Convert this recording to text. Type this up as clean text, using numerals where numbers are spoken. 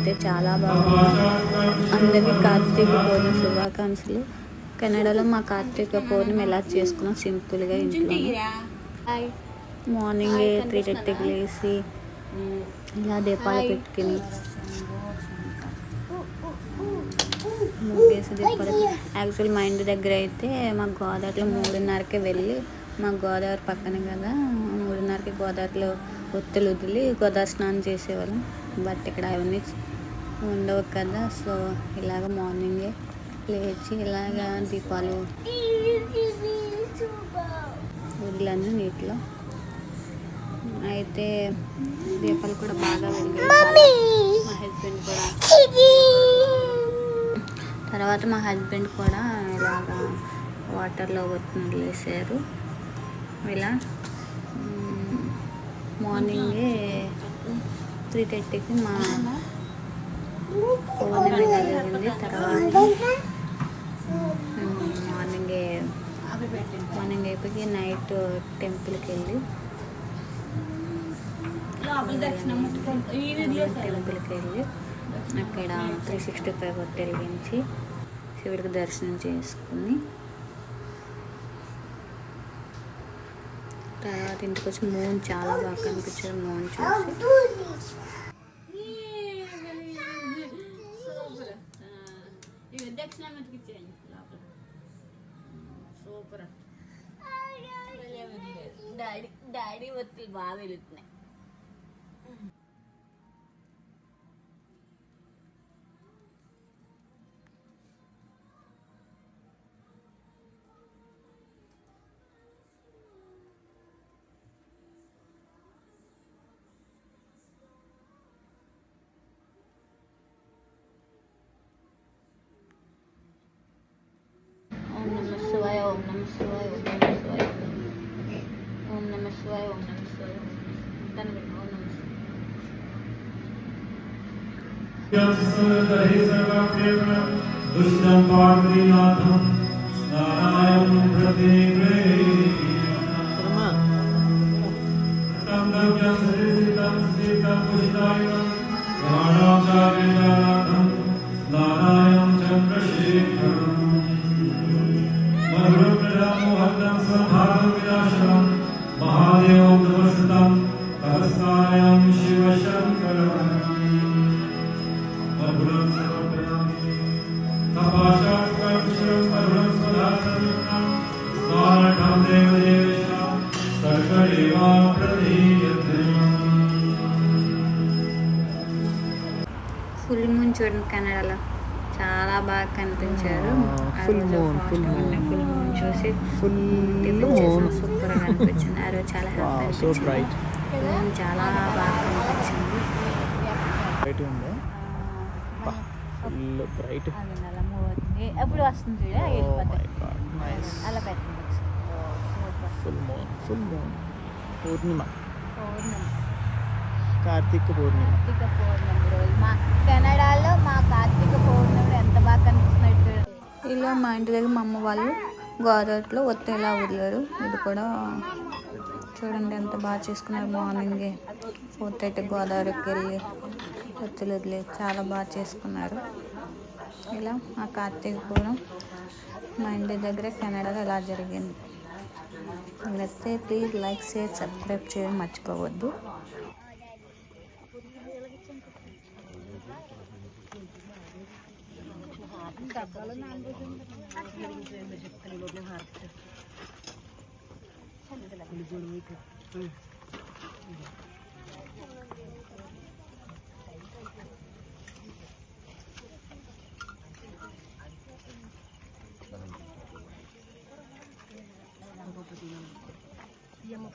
అయితే చాలా బాగుంది. అందరికీ కార్తీక పౌర్ణమి శుభాకాంక్షలు. కెనడాలో మా కార్తీక పౌర్ణమి ఎలా చేసుకున్నాం సింపుల్గా ఇంట్లో. మార్నింగే 3:30కి లేచి ఇలా దీపాలు పెట్టుకుని ముగ్గేసి దీపాలు. యాక్చువల్ మా ఇంటి దగ్గర అయితే మా గోదావరిలో 3:30కి వెళ్ళి, మా గోదావరి పక్కనే కదా, 3:30కి గోదావరిలో ఒత్తులు వదిలి గోదావరి స్నానం చేసేవాళ్ళం. బట్ ఇక్కడ అవన్నీ ఉండవు కదా. సో ఇలాగ మార్నింగే లేచి ఇలాగ దీపాలు వదిలాను నీటిలో. అయితే దీపాలు కూడా బాగా వెలిగాయి. మా హస్బెండ్ కూడా తర్వాత ఇలాగ వాటర్లో వదిలేసారు. ఇలా మార్నింగే 3:30కి మా పౌర్ణమి జరిగింది. తర్వాత మార్నింగ్ అయిపోయి నైట్ టెంపుల్కి వెళ్ళి అక్కడ 365 ఒత్తి వెలిగించి శివుడికి దర్శనం చేసుకుని తర్వాత ఇంటికి వచ్చి మూన్ చాలా బాగా కనిపించారు. మూన్ చూసి సూపర్. డాడీ ఒత్తులు బాగా వెలుగుతున్నాయి. ఓం నమః శివాయ, ఓం నమః శివాయ, ఓం నమః శివాయ, ఓం నమః శివాయ, ఓం నమః శివాయ, ఓం నమః ఫుల్ మూన్ చూడండి. కెనడాలో చాలా బాగా కనిపించారు. ఫుల్ మూన్ చూసి సూపర్ గా అనిపించింది. ఆ రోజు చాలా హ్యాపీ అనిపించింది. మూన్ చాలా బాగా కనిపించింది. ఎప్పుడు వస్తుంది అలా పెట్టండి. ఫుల్ మూన్ పూర్ణిమ, కార్తీక పౌర్ణమి రోజు మా కెనడాలో మా కార్తీక పౌర్ణమి ఎంత బాగా కనిపిస్తున్నట్టు. ఇలా మా ఇంటి దగ్గర మా అమ్మ వాళ్ళు గోదావరిలో ఒత్తి ఇలా వదిలేరు. ఇది కూడా చూడండి ఎంత బాగా చేసుకున్నారు. మార్నింగే 4:30 గోదావరికి వెళ్ళి ఒత్తులు వదిలే చాలా బాగా చేసుకున్నారు. ఇలా ఆ కార్తీక పౌర్ణమి మా ఇంటి దగ్గర కెనడాలో ఇలా జరిగింది. నచ్చితే ప్లీజ్ లైక్, షేర్, సబ్స్క్రైబ్ చేయడం మర్చిపోవద్దు. Iya mau